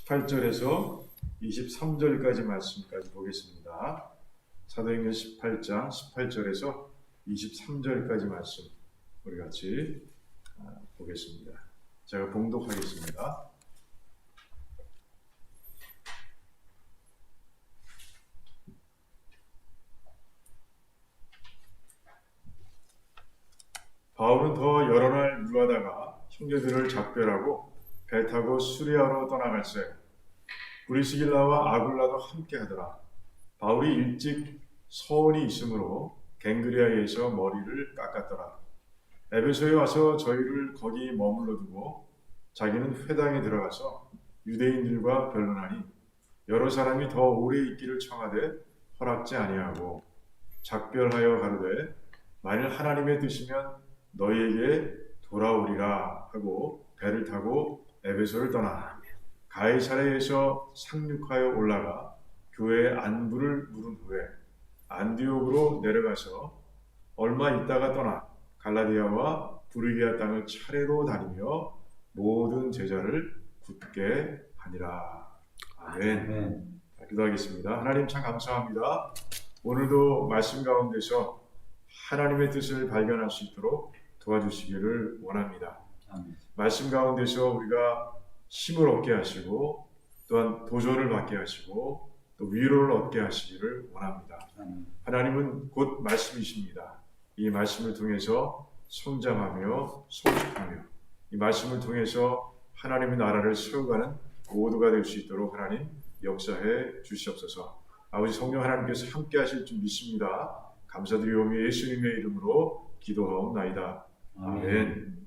18절에서 23절까지 말씀까지 보겠습니다. 사도행전 18장 18절에서 23절까지 말씀 우리 같이 보겠습니다. 제가 봉독하겠습니다. 바울은 더 여러 날 유하다가 형제들을 작별하고 배 타고 수리아로 떠나갈새 브리스길라와 아굴라도 함께 하더라. 바울이 일찍 서원이 있으므로 갱그리아에서 머리를 깎았더라. 에베소에 와서 저희를 거기 머물러 두고 자기는 회당에 들어가서 유대인들과 변론하니 여러 사람이 더 오래 있기를 청하되 허락지 아니하고 작별하여 가로되 만일 하나님의 뜻이면 너희에게 돌아오리라 하고 배를 타고 에베소를 떠나 가이사랴에서 상륙하여 올라가 교회의 안부를 물은 후에 안디옥으로 내려가서 얼마 있다가 떠나 갈라디아와 부르기아 땅을 차례로 다니며 모든 제자를 굳게 하니라. 아멘. 기도하겠습니다. 하나님 참 감사합니다. 오늘도 말씀 가운데서 하나님의 뜻을 발견할 수 있도록 도와주시기를 원합니다. 아멘. 말씀 가운데서 우리가 힘을 얻게 하시고 또한 도전을 받게 하시고 또 위로를 얻게 하시기를 원합니다. 아멘. 하나님은 곧 말씀이십니다. 이 말씀을 통해서 성장하며 성숙하며 이 말씀을 통해서 하나님의 나라를 세워가는 모두가 될 수 있도록 하나님 역사해 주시옵소서. 아버지 성령 하나님께서 함께 하실 줄 믿습니다. 감사드리오며 예수님의 이름으로 기도하옵나이다. 아멘.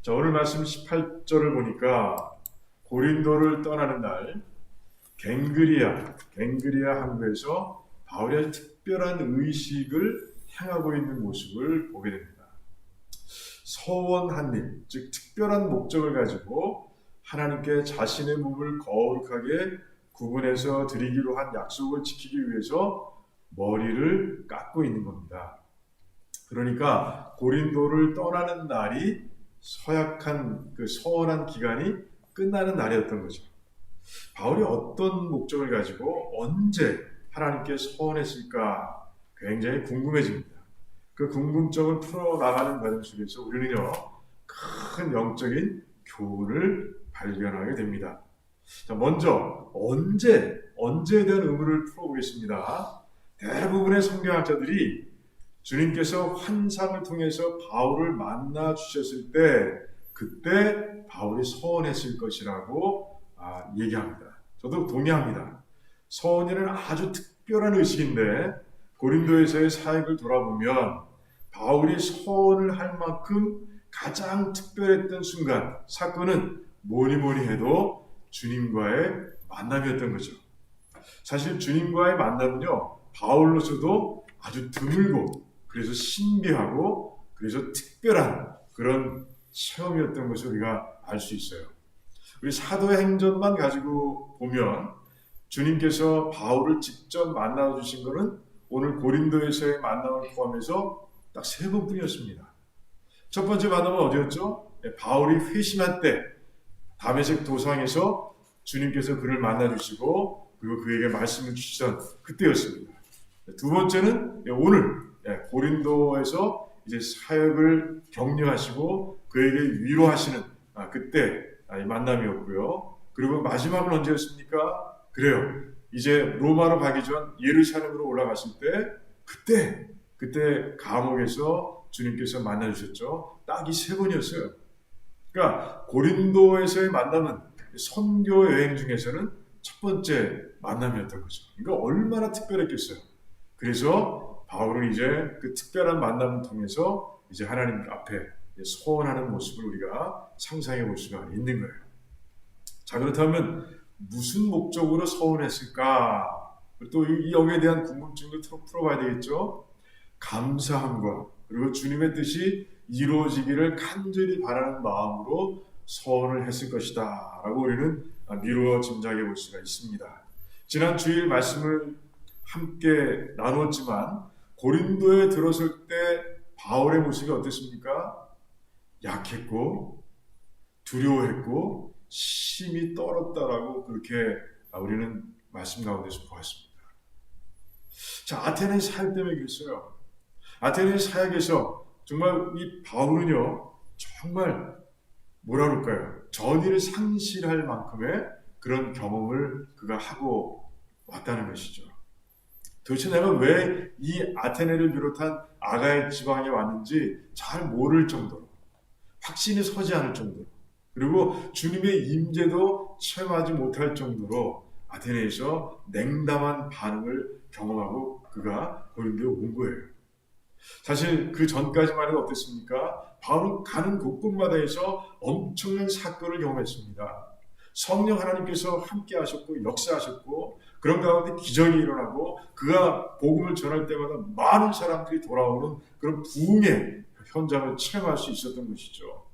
자, 오늘 말씀 18절을 보니까 고린도를 떠나는 날 갱그리아 항구에서 바울이 아주 특별한 의식을 행하고 있는 모습을 보게 됩니다. 서원한 일, 즉 특별한 목적을 가지고 하나님께 자신의 몸을 거룩하게 구분해서 드리기로 한 약속을 지키기 위해서 머리를 깎고 있는 겁니다. 그러니까 고린도를 떠나는 날이 서약한 그 서원한 기간이 끝나는 날이었던 거죠. 바울이 어떤 목적을 가지고 언제 하나님께 서원했을까 굉장히 궁금해집니다. 그 궁금증을 풀어나가는 과정 속에서 우리는요 큰 영적인 교훈을 발견하게 됩니다. 자, 먼저 언제에 대한 의문을 풀어보겠습니다. 대부분의 성경학자들이 주님께서 환상을 통해서 바울을 만나 주셨을 때 그때 바울이 서원했을 것이라고 얘기합니다. 저도 동의합니다. 서원이라는 아주 특별한 의식인데 고린도에서의 사역을 돌아보면 바울이 서원을 할 만큼 가장 특별했던 순간, 사건은 뭐니 해도 주님과의 만남이었던 거죠. 사실 주님과의 만남은요 바울로서도 아주 드물고 그래서 신비하고 그래서 특별한 그런 체험이었던 것을 우리가 알 수 있어요. 우리 사도행전만 가지고 보면 주님께서 바울을 직접 만나주신 것은 오늘 고린도에서의 만남을 포함해서 딱 3번뿐이었습니다. 첫 번째 만남은 어디였죠? 바울이 회심한 때 다메섹 도상에서 주님께서 그를 만나주시고 그리고 그에게 말씀을 주시던 그때였습니다. 두 번째는 오늘 고린도에서 이제 사역을 격려하시고 그에게 위로하시는 그때 이 만남이었고요. 그리고 마지막은 언제였습니까? 그래요. 이제 로마로 가기 전 예루살렘으로 올라갔을 때 그때 감옥에서 주님께서 만나주셨죠. 딱 이 3번이었어요. 그러니까 고린도에서의 만남은 선교 여행 중에서는 첫 번째 만남이었던 거죠. 그러니까 얼마나 특별했겠어요. 그래서 바울은 이제 그 특별한 만남을 통해서 이제 하나님 앞에 소원하는 모습을 우리가 상상해 볼 수가 있는 거예요. 자, 그렇다면 무슨 목적으로 서원했을까? 또 이 여기에 대한 궁금증도 풀어봐야 되겠죠. 감사함과 그리고 주님의 뜻이 이루어지기를 간절히 바라는 마음으로 서원을 했을 것이다 라고 우리는 미루어 짐작해 볼 수가 있습니다. 지난 주일 말씀을 함께 나누었지만 고린도에 들어설 때 바울의 모습이 어땠습니까? 약했고 두려워했고 심히 떨었다라고 그렇게 우리는 말씀 가운데서 보았습니다. 자, 아테네 사역 때문에 그랬어요. 아테네 사역에서 정말 이 바울은요, 정말 뭐라 그럴까요? 전의를 상실할 만큼의 그런 경험을 그가 하고 왔다는 것이죠. 도대체 내가 왜 이 아테네를 비롯한 아가야 지방에 왔는지 잘 모를 정도로, 확신이 서지 않을 정도로, 그리고 주님의 임재도 체험하지 못할 정도로 아테네에서 냉담한 반응을 경험하고 그가 고린도에 온 거예요. 사실 그 전까지만 해도 어땠습니까? 바울은 가는 곳곳마다에서 엄청난 사건을 경험했습니다. 성령 하나님께서 함께 하셨고 역사하셨고 그런 가운데 기적이 일어나고 그가 복음을 전할 때마다 많은 사람들이 돌아오는 그런 부흥의 현장을 체험할 수 있었던 것이죠.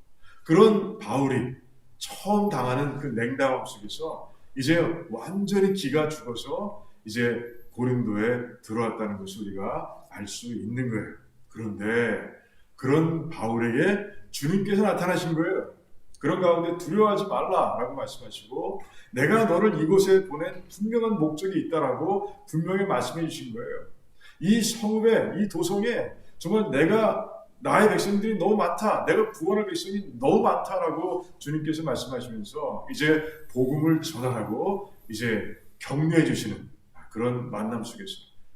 그런 바울이 처음 당하는 그 냉담함 속에서 이제 완전히 기가 죽어서 이제 고린도에 들어왔다는 것을 우리가 알 수 있는 거예요. 그런데 그런 바울에게 주님께서 나타나신 거예요. 그런 가운데 두려워하지 말라라고 말씀하시고 내가 너를 이곳에 보낸 분명한 목적이 있다라고 분명히 말씀해 주신 거예요. 이 성읍에, 이 도성에 정말 나의 백성들이 너무 많다. 내가 구원할 백성이 너무 많다라고 주님께서 말씀하시면서 이제 복음을 전하라고 이제 격려해 주시는 그런 만남 속에서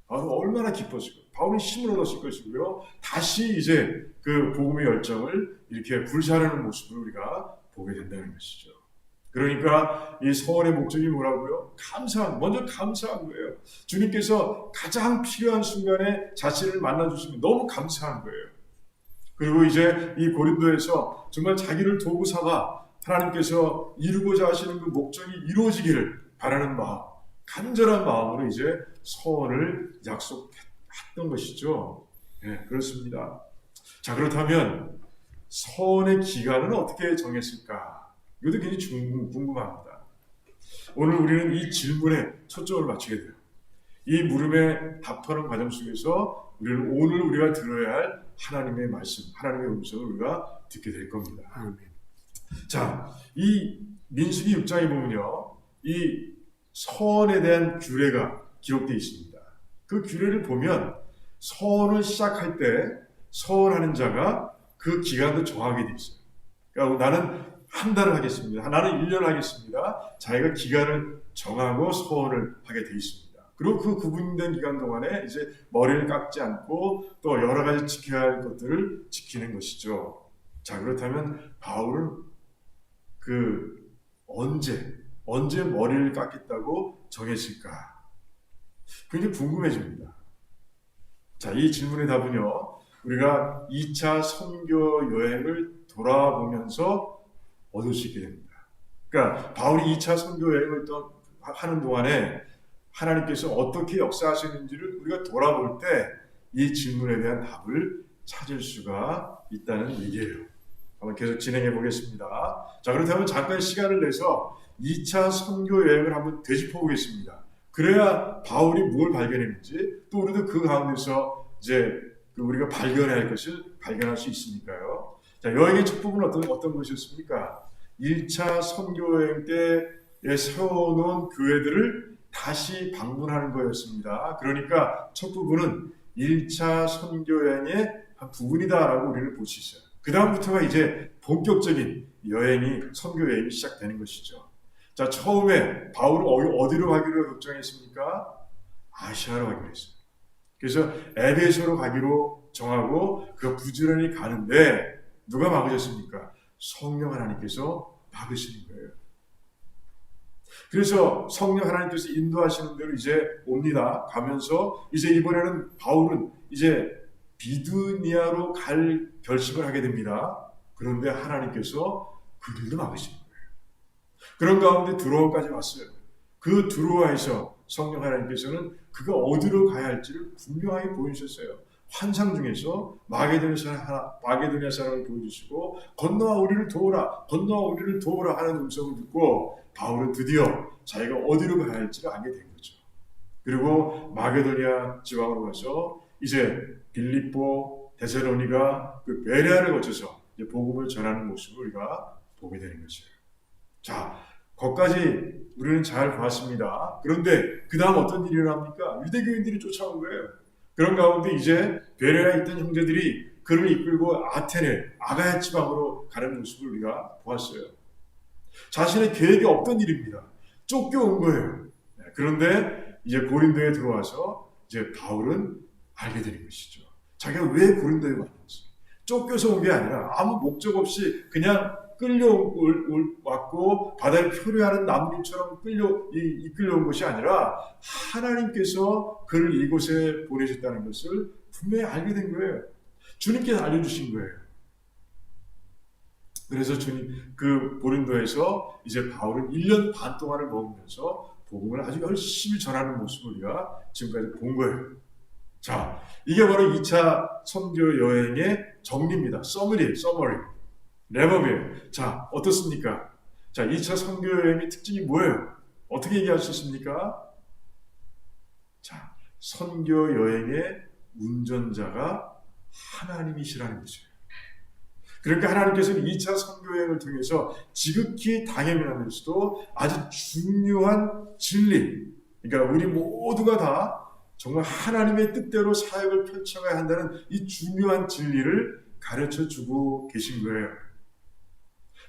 바울은 얼마나 기뻤을까요? 바울은 힘을 얻었을 것이고요. 다시 이제 그 복음의 열정을 이렇게 불사르는 모습을 우리가 보게 된다는 것이죠. 그러니까 이 서원의 목적이 뭐라고요? 먼저 감사한 거예요. 주님께서 가장 필요한 순간에 자신을 만나주시면 너무 감사한 거예요. 그리고 이제 이 고린도에서 정말 자기를 도구 삼아 하나님께서 이루고자 하시는 그 목적이 이루어지기를 바라는 마음, 간절한 마음으로 이제 서원을 약속했던 것이죠. 네, 그렇습니다. 자, 그렇다면 서원의 기간은 어떻게 정했을까? 이것도 굉장히 궁금합니다. 오늘 우리는 이 질문에 초점을 맞추게 돼요. 이 물음에 답하는 과정 속에서 우리는 오늘 우리가 들어야 할 하나님의 말씀, 하나님의 음성을 우리가 듣게 될 겁니다. 아멘. 자, 이 민수기 6장에 보면요, 이 서원에 대한 규례가 기록되어 있습니다. 그 규례를 보면 서원을 시작할 때 서원하는 자가 그 기간도 정하게 되어 있어요. 그러니까 나는 한 달을 하겠습니다. 나는 1년을 하겠습니다. 자기가 기간을 정하고 서원을 하게 되어 있습니다. 그리고 그 구분된 기간 동안에 이제 머리를 깎지 않고 또 여러 가지 지켜야 할 것들을 지키는 것이죠. 자, 그렇다면 바울은 그 언제 머리를 깎겠다고 정했을까? 굉장히 궁금해집니다. 자, 이 질문의 답은요, 우리가 2차 선교 여행을 돌아보면서 얻을 수 있게 됩니다. 그러니까 바울이 2차 선교 여행을 하는 동안에 하나님께서 어떻게 역사하시는지를 우리가 돌아볼 때 이 질문에 대한 답을 찾을 수가 있다는 얘기예요. 한번 계속 진행해 보겠습니다. 자, 그렇다면 잠깐 시간을 내서 2차 선교 여행을 한번 되짚어 보겠습니다. 그래야 바울이 뭘 발견했는지 또 우리도 그 가운데서 이제 우리가 발견해야 할 것을 발견할 수 있으니까요. 자, 여행의 첫 부분은 어떤 것이었습니까? 1차 선교 여행 때에 세워놓은 교회들을 다시 방문하는 거였습니다. 그러니까 첫 부분은 1차 선교 여행의 한 부분이다라고 우리는 볼 수 있어요. 그 다음부터가 이제 본격적인 선교 여행이 시작되는 것이죠. 자, 처음에 바울은 어디로 가기로 결정했습니까? 아시아로 가기로 했어요. 그래서 에베소로 가기로 정하고 그가 부지런히 가는데 누가 막으셨습니까? 성령 하나님께서 막으시는 거예요. 그래서 성령 하나님께서 인도하시는 대로 이제 옵니다. 가면서 이제 이번에는 바울은 이제 비두니아로 갈 결심을 하게 됩니다. 그런데 하나님께서 그 길도 막으시는 거예요. 그런 가운데 드로아까지 왔어요. 그 드로아에서 성령 하나님께서는 그가 어디로 가야 할지를 분명하게 보여주셨어요. 환상 중에서 마게도냐 사람을 보여주시고 건너와 우리를 도우라 하는 음성을 듣고 바울은 드디어 자기가 어디로 가야 할지를 알게 된 거죠. 그리고 마게도냐 지방으로 가서 이제 빌립보, 데살로니가 그 베레아를 거쳐서 이제 복음을 전하는 모습을 우리가 보게 되는 것이에요. 자, 거기까지 우리는 잘 보았습니다. 그런데 그 다음 어떤 일이 일어납니까? 유대교인들이 쫓아온 거예요. 그런 가운데 이제 베레아에 있던 형제들이 그를 이끌고 아테네, 아가야 지방으로 가는 모습을 우리가 보았어요. 자신의 계획이 없던 일입니다. 쫓겨온 거예요. 그런데 이제 고린도에 들어와서 이제 바울은 알게 되는 것이죠. 자기가 왜 고린도에 왔는지. 쫓겨서 온 게 아니라 아무 목적 없이 그냥 끌려왔고 바다를 표류하는 나무들처럼 이끌려온 것이 아니라 하나님께서 그를 이곳에 보내셨다는 것을 분명히 알게 된 거예요. 주님께서 알려주신 거예요. 그래서 주님 그 고린도에서 이제 바울은 1년 반 동안을 머물면서 복음을 아주 열심히 전하는 모습을 우리가 지금까지 본 거예요. 자, 이게 바로 2차 선교 여행의 정리입니다. 서머리. 랩업이에요. 자, 어떻습니까? 자, 2차 선교 여행의 특징이 뭐예요? 어떻게 얘기할 수 있습니까? 자, 선교 여행의 운전자가 하나님이시라는 거죠. 그러니까 하나님께서는 2차 선교 여행을 통해서 지극히 당연하면서도 아주 중요한 진리, 그러니까 우리 모두가 다 정말 하나님의 뜻대로 사역을 펼쳐가야 한다는 이 중요한 진리를 가르쳐주고 계신 거예요.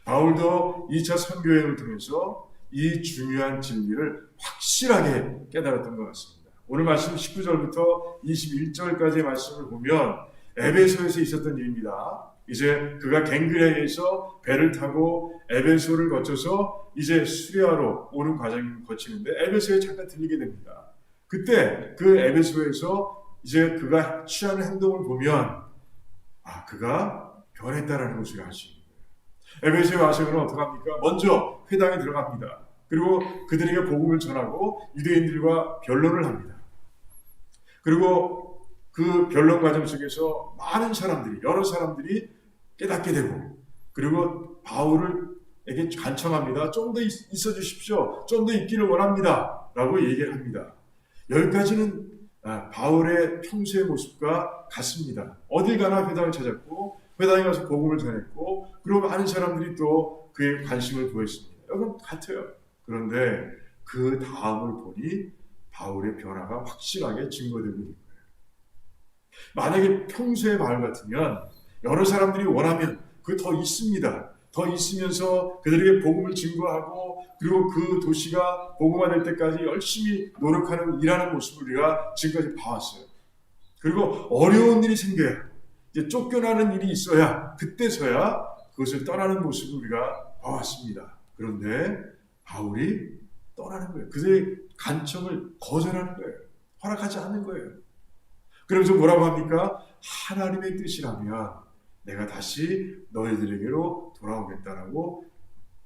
바울도 2차 선교여행을 통해서 이 중요한 진리를 확실하게 깨달았던 것 같습니다. 오늘 말씀 19절부터 21절까지의 말씀을 보면 에베소에서 있었던 일입니다. 이제 그가 갱그레에서 배를 타고 에베소를 거쳐서 이제 수리아로 오는 과정을 거치는데 에베소에 잠깐 들리게 됩니다. 그때 그 에베소에서 이제 그가 취하는 행동을 보면 그가 변했다라는 것을 알 수 있는 거예요. 에베소에 와서 그는 어떻게 합니까? 먼저 회당에 들어갑니다. 그리고 그들에게 복음을 전하고 유대인들과 변론을 합니다. 그리고 그 변론 과정 속에서 많은 사람들이, 여러 사람들이 깨닫게 되고, 그리고 바울에게 간청합니다. 좀 더 있어 주십시오. 좀 더 있기를 원합니다. 라고 얘기를 합니다. 여기까지는 바울의 평소의 모습과 같습니다. 어딜 가나 회당을 찾았고, 회당에 가서 복음을 전했고, 그리고 많은 사람들이 또 그에 관심을 보였습니다. 여러분 같아요. 그런데 그 다음을 보니 바울의 변화가 확실하게 증거되고 있는 거예요. 만약에 평소의 바울 같으면 여러 사람들이 원하면 그 더 있습니다. 더 있으면서 그들에게 복음을 증거하고 그리고 그 도시가 복음화될 때까지 열심히 노력하는 일하는 모습을 우리가 지금까지 봐왔어요. 그리고 어려운 일이 생겨야 이제 쫓겨나는 일이 있어야 그때서야 그것을 떠나는 모습을 우리가 봐왔습니다. 그런데 바울이 떠나는 거예요. 그들의 간청을 거절하는 거예요. 허락하지 않는 거예요. 그러면서 뭐라고 합니까? 하나님의 뜻이라면 내가 다시 너희들에게로 돌아오겠다라고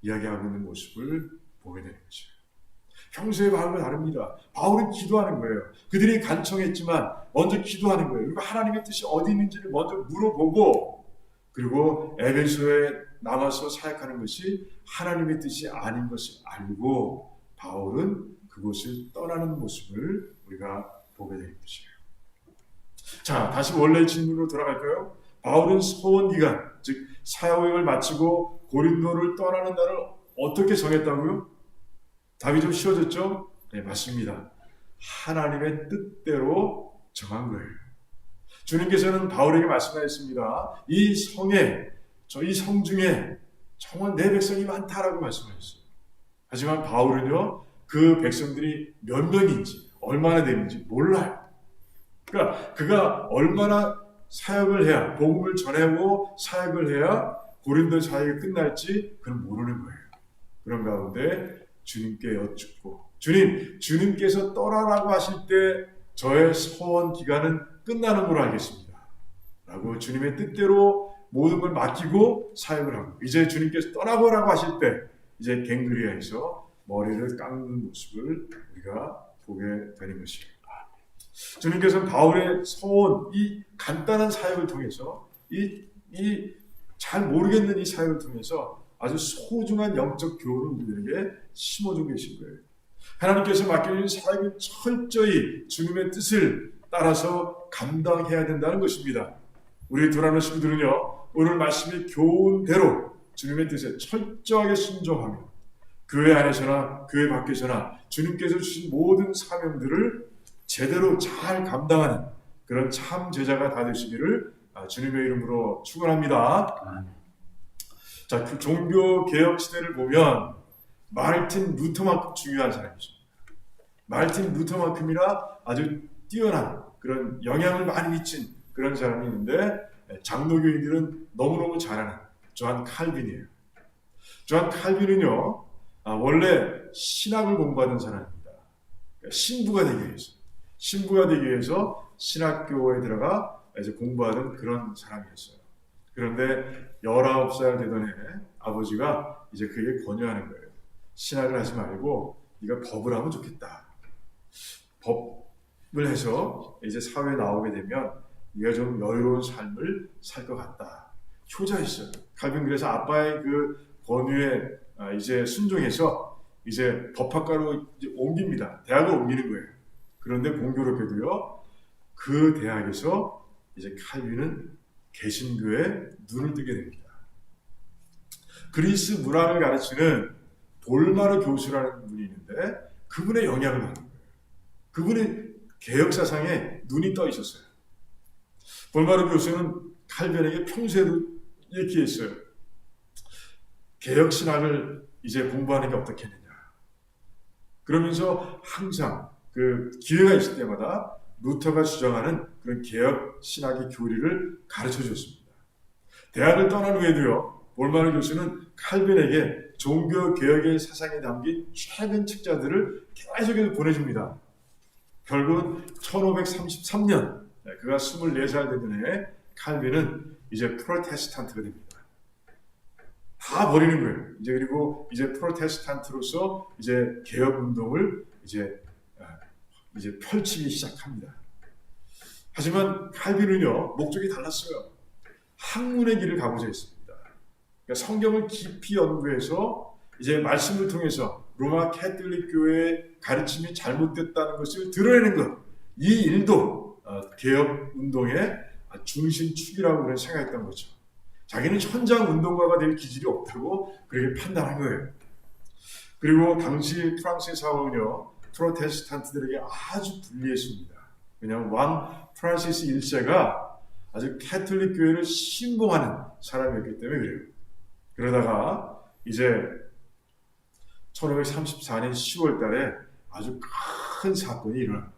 이야기하고 있는 모습을 보게 되는 거죠. 평소의 바울과 다릅니다. 바울은 기도하는 거예요. 그들이 간청했지만 먼저 기도하는 거예요. 그리고 하나님의 뜻이 어디 있는지를 먼저 물어보고 그리고 에베소에 남아서 사역하는 것이 하나님의 뜻이 아닌 것을 알고 바울은 그곳을 떠나는 모습을 우리가 보게 되는 것이에요. 자, 다시 원래 질문으로 돌아갈까요? 바울은 소원 기간, 즉 사역을 마치고 고린도를 떠나는 날을 어떻게 정했다고요? 답이 좀 쉬워졌죠? 네, 맞습니다. 하나님의 뜻대로 정한 거예요. 주님께서는 바울에게 말씀하셨습니다. 이 성에, 이 성 중에 정말 내 백성이 많다라고 말씀하셨어요. 하지만 바울은요, 그 백성들이 몇 명인지, 얼마나 되는지 몰라요. 그러니까 그가 얼마나 사역을 해야, 복음을 전하고 사역을 해야 고린도 사역이 끝날지 그는 모르는 거예요. 그런 가운데 주님께 여쭙고, 주님께서 떠나라고 하실 때 저의 소원 기간은 끝나는 걸로 알겠습니다. 라고 주님의 뜻대로 모든 걸 맡기고 사역을 하고, 이제 주님께서 떠나보라고 하실 때 이제 갱그리아에서 머리를 깎는 모습을 우리가 보게 되는 것입니다. 주님께서는 바울의 소원, 이 간단한 사역을 통해서 이 잘 모르겠는 이 사역을 통해서 아주 소중한 영적 교훈을 우리에게 심어주고 계신 거예요. 하나님께서 맡겨진 사역은 철저히 주님의 뜻을 따라서 감당해야 된다는 것입니다. 우리 도라노 친구들은요, 오늘 말씀의 교훈대로 주님의 뜻에 철저하게 순종하며 교회 안에서나 교회 밖에서나 주님께서 주신 모든 사명들을 제대로 잘 감당하는 그런 참 제자가 다 되시기를 주님의 이름으로 축원합니다. 자, 그 종교 개혁 시대를 보면 마르틴 루터만큼 중요한 사람이죠. 마르틴 루터만큼이나 아주 뛰어난 그런 영향을 많이 미친 그런 사람이 있는데 장로교인들은 너무너무 잘 아는 조한 칼빈이에요. 조한 칼빈은요, 원래 신학을 공부하던 사람입니다. 신부가 되기 위해서 신학교에 들어가 이제 공부하던 그런 사람이었어요. 그런데 19살 되던 해 아버지가 이제 그에게 권유하는 거예요. 신학을 하지 말고 네가 법을 하면 좋겠다. 법을 해서 이제 사회에 나오게 되면 네가 좀 여유로운 삶을 살 것 같다. 효자였어요. 칼빈 그래서 아빠의 그 권유에 이제 순종해서 이제 법학과로 이제 옮깁니다. 대학을 옮기는 거예요. 그런데 공교롭게도요, 그 대학에서 이제 칼빈은 개신교에 눈을 뜨게 됩니다. 그리스 문화를 가르치는 돌마르 교수라는 분이 있는데 그분의 영향을 받는 거예요. 그분의 개혁 사상에 눈이 떠 있었어요. 돌마르 교수는 칼빈에게 평소에도 얘기했어요. 개혁 신학을 이제 공부하는 게 어떻겠느냐. 그러면서 항상 그 기회가 있을 때마다 루터가 주장하는 그런 개혁 신학의 교리를 가르쳐 줬습니다. 대학을 떠난 후에도요, 돌마르 교수는 칼빈에게 종교 개혁의 사상에 담긴 최근 책자들을 계속해서 보내줍니다. 결국은 1533년 그가 24살 되던 해에 칼빈은 이제 프로테스탄트가 됩니다. 다 버리는 거예요. 이제 그리고 이제 프로테스탄트로서 이제 개혁 운동을 이제 펼치기 시작합니다. 하지만 칼빈은요, 목적이 달랐어요. 학문의 길을 가고자 했습니다. 그러니까 성경을 깊이 연구해서 이제 말씀을 통해서 로마 캐톨릭 교회의 가르침이 잘못됐다는 것을 드러내는 것, 이 일도 개혁 운동의 중심축이라고 그런 생각했던 거죠. 자기는 현장 운동가가 될 기질이 없다고 그렇게 판단한 거예요. 그리고 당시 프랑스의 사회는요, 프로테스탄트들에게 아주 불리했습니다. 왜냐하면 왕 프란시스 1세가 아주 캐톨릭 교회를 신봉하는 사람이었기 때문에 그래요. 그러다가 이제 1534년 10월 달에 아주 큰 사건이 일어납니다.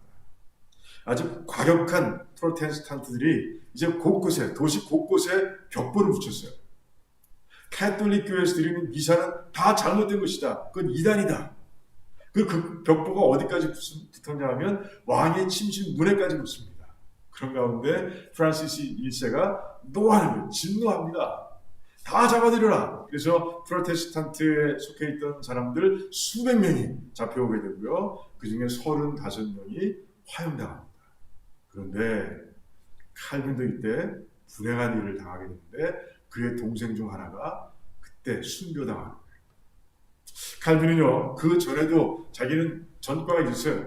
아주 과격한 프로테스탄트들이 이제 곳곳에, 도시 곳곳에 벽보를 붙였어요. 캐톨릭 교회에서 드리는 미사는 다 잘못된 것이다. 그건 이단이다. 그 벽보가 어디까지 붙었냐 하면 왕의 침실 문에까지 붙습니다. 그런 가운데 프란시스 1세가 노하는 거예요. 진노합니다. 다 잡아들여라. 그래서 프로테스탄트에 속해 있던 사람들 수백 명이 잡혀오게 되고요. 그 중에 35명이 화형당합니다. 그런데 칼빈도 이때 불행한 일을 당하게 되는데 그의 동생 중 하나가 그때 순교당합니다. 칼빈은요, 그 전에도 자기는 전과가 있었어요.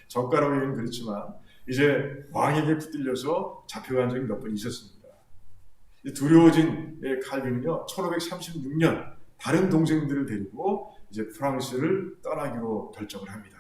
전과라고 하기는 그렇지만 이제 왕에게 붙들려서 잡혀간 적이 몇 번 있었습니다. 두려워진 칼빈은요, 1536년 다른 동생들을 데리고 이제 프랑스를 떠나기로 결정을 합니다.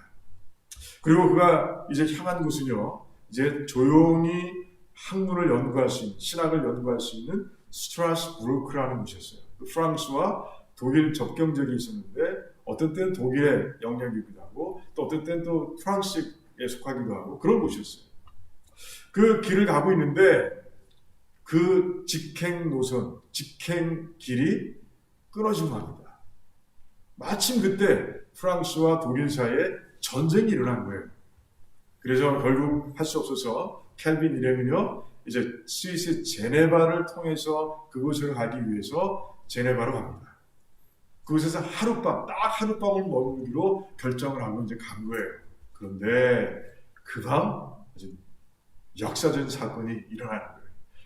그리고 그가 이제 향한 곳은요, 이제 조용히 학문을 연구할 수 있는, 신학을 연구할 수 있는 스트라스부르크라는 곳이었어요. 프랑스와 독일 접경적이 있었는데 어떤 때는 독일의 영향이기도 하고 또 어떤 때는 또 프랑스에 속하기도 하고 그런 곳이었어요. 그 길을 가고 있는데 그 직행 노선, 직행 길이 끊어진 겁니다. 마침 그때 프랑스와 독일 사이에 전쟁이 일어난 거예요. 그래서 결국 할 수 없어서 캘빈 일행은요, 이제 스위스 제네바를 통해서 그곳을 가기 위해서 제네바로 갑니다. 그곳에서 하룻밤, 딱 하룻밤을 머물기로 결정을 하고 이제 간 거예요. 그런데 그 밤 아주 역사적인 사건이 일어나는 거예요.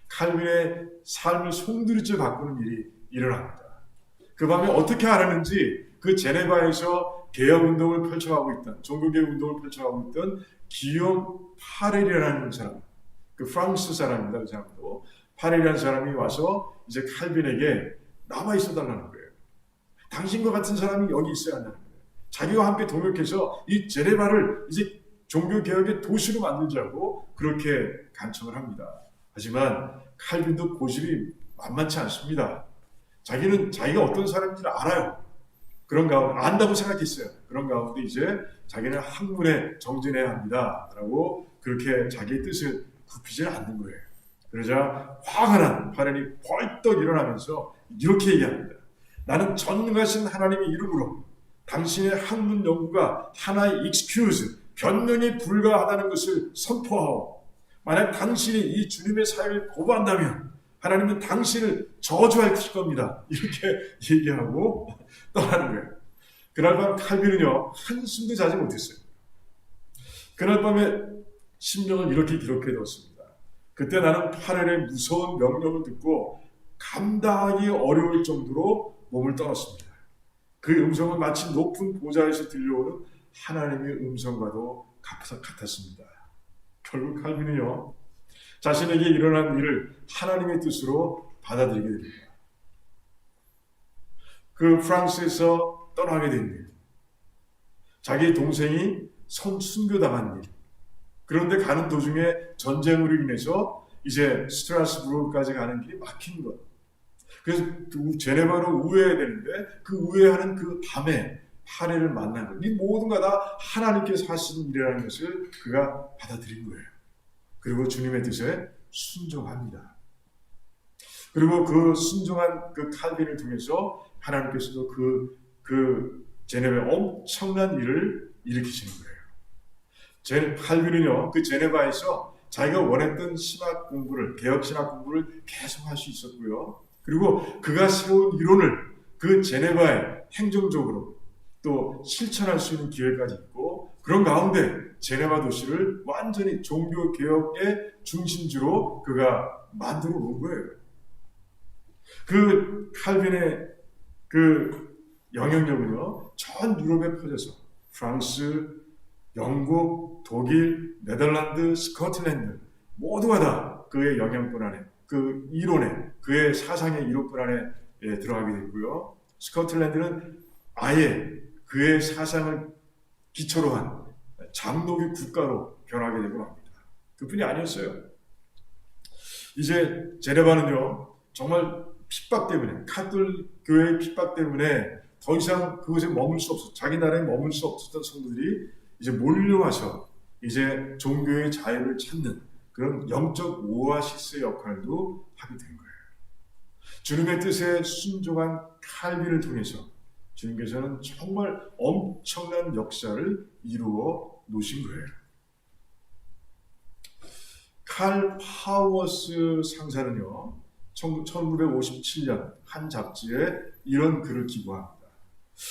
칼빈의 삶을 송두리째 바꾸는 일이 일어납니다. 그 밤에 어떻게 알았는지 그 제네바에서 개혁운동을 펼쳐가고 있던, 종교개혁운동을 펼쳐가고 있던 기욤 파렐이라는 사람, 그 프랑스 사람입니다. 그 사람도 파렐이라는 사람이 와서 이제 칼빈에게 남아 있어 달라는 거예요. 당신과 같은 사람이 여기 있어야 한다는 거예요. 자기와 함께 동역해서 이 제네바를 이제 종교개혁의 도시로 만들자고 그렇게 간청을 합니다. 하지만 칼빈도 고집이 만만치 않습니다. 자기는 자기가 어떤 사람인지를 알아요. 그런 가운데 안다고 생각했어요. 그런 가운데 이제 자기는 학문에 정진해야 합니다. 라고 그렇게 자기의 뜻을 굽히지 않는 거예요. 그러자 화가 난 바렌이 벌떡 일어나면서 이렇게 얘기합니다. 나는 전능하신 하나님의 이름으로 당신의 학문 연구가 하나의 excuse, 변명이 불가하다는 것을 선포하오. 만약 당신이 이 주님의 사역을 거부한다면 하나님은 당신을 저주할 겁니다. 이렇게 얘기하고 떠나는 거예요. 그날 밤 칼빈은요, 한숨도 자지 못했어요. 그날 밤에 심령을 이렇게 기록해뒀습니다. 그때 나는 파렐의 무서운 명령을 듣고 감당하기 어려울 정도로 몸을 떨었습니다. 그 음성은 마치 높은 보좌에서 들려오는 하나님의 음성과도 같았습니다. 결국 칼빈은요, 자신에게 일어난 일을 하나님의 뜻으로 받아들이게 됩니다. 그 프랑스에서 떠나게 된 일, 자기 동생이 순교당한 일, 그런데 가는 도중에 전쟁으로 인해서 이제 스트라스부르크까지 가는 길이 막힌 것. 그래서 제네바로 우회해야 되는데 그 우회하는 그 밤에 파레를 만난 것. 이 모든 거 다 하나님께서 하신 일이라는 것을 그가 받아들인 거예요. 그리고 주님의 뜻에 순종합니다. 그리고 그 순종한 그 칼빈을 통해서 하나님께서도 그 제네바의 엄청난 일을 일으키시는 거예요. 칼빈은요, 그 제네바에서 자기가 원했던 신학 공부를, 개혁 신학 공부를 계속 할 수 있었고요. 그리고 그가 세운 이론을 그 제네바에 행정적으로 또 실천할 수 있는 기회까지 있고, 그런 가운데 제네바 도시를 완전히 종교 개혁의 중심지로 그가 만들어 놓은 거예요. 그 칼빈의 그 영향력은요, 전 유럽에 퍼져서 프랑스, 영국, 독일, 네덜란드, 스코틀랜드 모두가 다 그의 영향권 안에, 그 이론에, 그의 사상의 이론권 안에 들어가게 됐고요. 스코틀랜드는 아예 그의 사상을 기초로 한 장로교 국가로 변하게 되고 합니다. 그뿐이 아니었어요. 이제 제네바는요, 정말 핍박 때문에, 카톨릭 교회의 핍박 때문에 더 이상 그곳에 머물 수 없었, 자기 나라에 머물 수 없었던 성도들이 이제 몰려와서 이제 종교의 자유를 찾는 그런 영적 오아시스의 역할도 하게 된 거예요. 주님의 뜻에 순종한 칼빈을 통해서 주님께서는 정말 엄청난 역사를 이루어 놓으신 거예요. 칼 파워스 상사는요, 1957년 한 잡지에 이런 글을 기고합니다.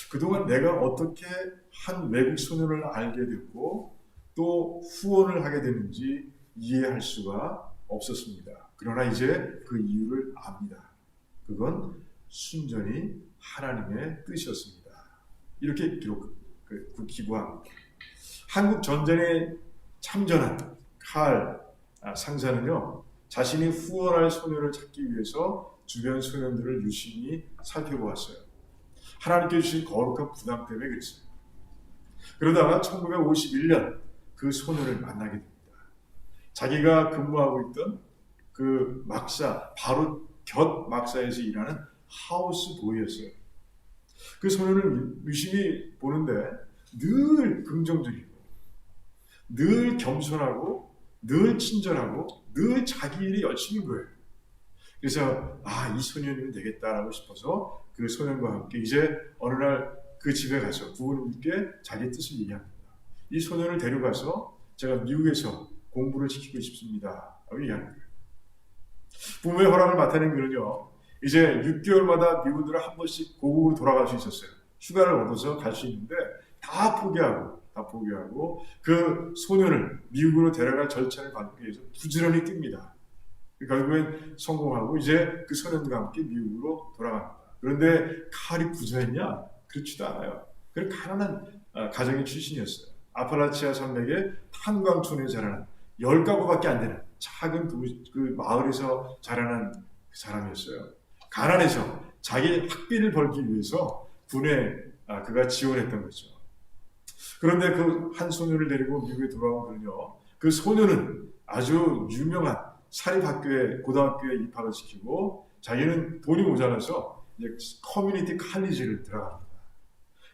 그동안 내가 어떻게 한 외국 소년을 알게 됐고 또 후원을 하게 됐는지 이해할 수가 없었습니다. 그러나 이제 그 이유를 압니다. 그건 순전히 하나님의 뜻이었습니다. 이렇게 기고합니다. 한국 전쟁에 참전한 칼 상사는요, 자신이 후원할 소년을 찾기 위해서 주변 소년들을 유심히 살펴보았어요. 하나님께 주신 거룩한 부담 때문에 그랬어요. 그러다가 1951년 그 소년을 만나게 됩니다. 자기가 근무하고 있던 그 막사, 바로 곁 막사에서 일하는 하우스 보이였어요. 그 소년을 유심히 보는데 늘 긍정적이고, 늘 겸손하고, 늘 친절하고, 늘 자기 일이 열심인 거예요. 그래서 이 소년이면 되겠다라고 싶어서 그 소년과 함께 이제 어느 날 그 집에 가서 부모님께 자기 뜻을 얘기합니다. 이 소년을 데려가서 제가 미국에서 공부를 시키고 싶습니다. 라고 얘기하는 거예요. 부모의 허락을 맡아낸 그는요, 이제 6개월마다 미국으로 한 번씩 고국으로 돌아갈 수 있었어요. 휴가를 얻어서 갈 수 있는데 다 포기하고 그 소년을 미국으로 데려갈 절차를 밟기 위해서 부지런히 뜁니다. 결국엔 성공하고 이제 그 소년과 함께 미국으로 돌아갑니다. 그런데 칼이 부자였냐? 그렇지도 않아요. 그런 가난한 가정의 출신이었어요. 아팔라치아 산맥의 탄광촌에 자라난 10가구밖에 안 되는 작은 그 마을에서 자라난 사람이었어요. 가난해서 자기 학비를 벌기 위해서 군에 그가 지원했던 거죠. 그런데 그 한 소녀를 데리고 미국에 돌아온 그는요, 그 소녀는 아주 유명한 사립학교에, 고등학교에 입학을 시키고 자기는 돈이 모자라서 이제 커뮤니티 칼리지를 들어갑니다.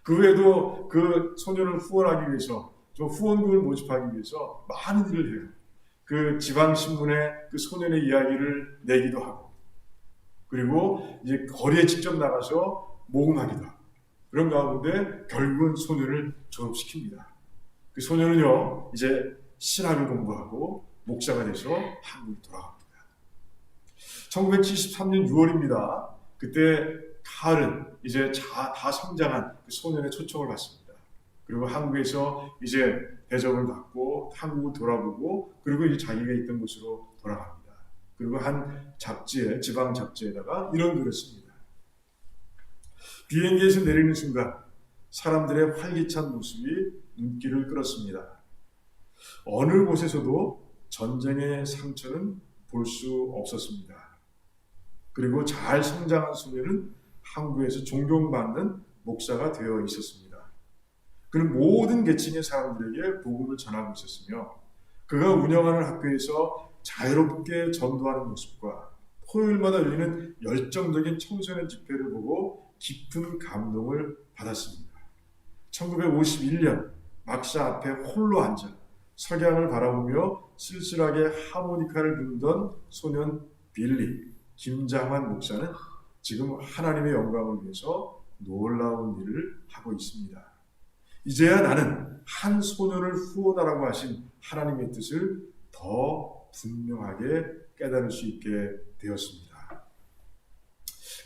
그 외에도 그 소녀를 후원하기 위해서, 좀 후원금을 모집하기 위해서 많은 일을 해요. 그 지방 신문에 그 소년의 이야기를 내기도 하고, 그리고 이제 거리에 직접 나가서 모금하기도 하고, 그런 가운데 결국은 소년을 졸업시킵니다. 그 소년은요, 이제 신학을 공부하고 목사가 돼서 한국에 돌아갑니다. 1973년 6월입니다. 그때 칼은 이제 다 성장한 그 소년의 초청을 받습니다. 그리고 한국에서 이제 대접을 받고 한국을 돌아보고, 그리고 이제 자기가 있던 곳으로 돌아갑니다. 그리고 한 잡지에, 지방 잡지에다가 이런 글을 씁니다. 비행기에서 내리는 순간 사람들의 활기찬 모습이 눈길을 끌었습니다. 어느 곳에서도 전쟁의 상처는 볼 수 없었습니다. 그리고 잘 성장한 소년은 한국에서 존경받는 목사가 되어 있었습니다. 그는 모든 계층의 사람들에게 복음을 전하고 있었으며, 그가 운영하는 학교에서 자유롭게 전도하는 모습과 토요일마다 열리는 열정적인 청소년 집회를 보고 깊은 감동을 받았습니다. 1951년 막사 앞에 홀로 앉아 석양을 바라보며 쓸쓸하게 하모니카를 부르던 소년 빌리 김장환 목사는 지금 하나님의 영광을 위해서 놀라운 일을 하고 있습니다. 이제야 나는 한 소년을 후원하라고 하신 하나님의 뜻을 더 분명하게 깨달을 수 있게 되었습니다.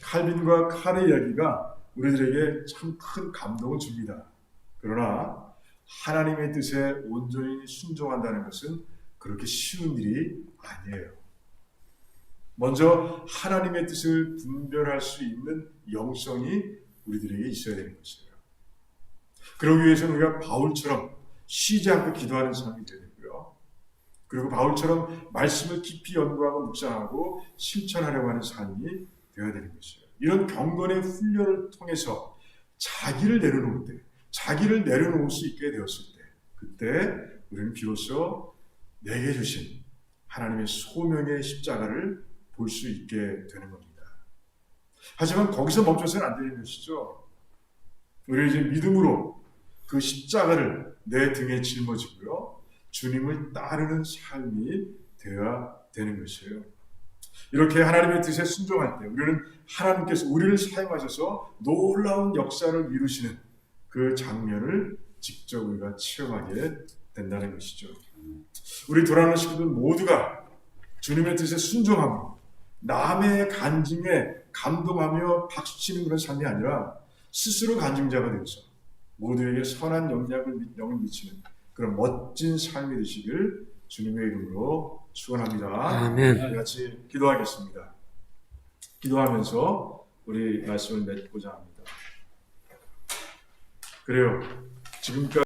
칼빈과 칼의 이야기가 우리들에게 참 큰 감동을 줍니다. 그러나 하나님의 뜻에 온전히 순종한다는 것은 그렇게 쉬운 일이 아니에요. 먼저 하나님의 뜻을 분별할 수 있는 영성이 우리들에게 있어야 되는 것이에요. 그러기 위해서는 우리가 바울처럼 쉬지 않고 기도하는 삶이 되야 되고요. 그리고 바울처럼 말씀을 깊이 연구하고 묵상하고 실천하려고 하는 삶이 되어야 되는 것이에요. 이런 경건의 훈련을 통해서 자기를 내려놓을 수 있게 되었을 때, 그때 우리는 비로소 내게 주신 하나님의 소명의 십자가를 볼 수 있게 되는 겁니다. 하지만 거기서 멈춰서는 안 되는 것이죠. 우리는 이제 믿음으로 그 십자가를 내 등에 짊어지고요, 주님을 따르는 삶이 되어야 되는 것이에요. 이렇게 하나님의 뜻에 순종할 때 우리는 하나님께서 우리를 사용하셔서 놀라운 역사를 이루시는 그 장면을 직접 우리가 체험하게 된다는 것이죠. 우리 돌아오는 식구들 모두가 주님의 뜻에 순종하고 남의 간증에 감동하며 박수치는 그런 삶이 아니라 스스로 간증자가 되어서 모두에게 선한 영향을 미치는 그런 멋진 삶이 되시길 주님의 이름으로 축원합니다. 아멘. 같이 기도하겠습니다. 기도하면서 우리 말씀을 맺고자 합니다. 그래요. 지금까지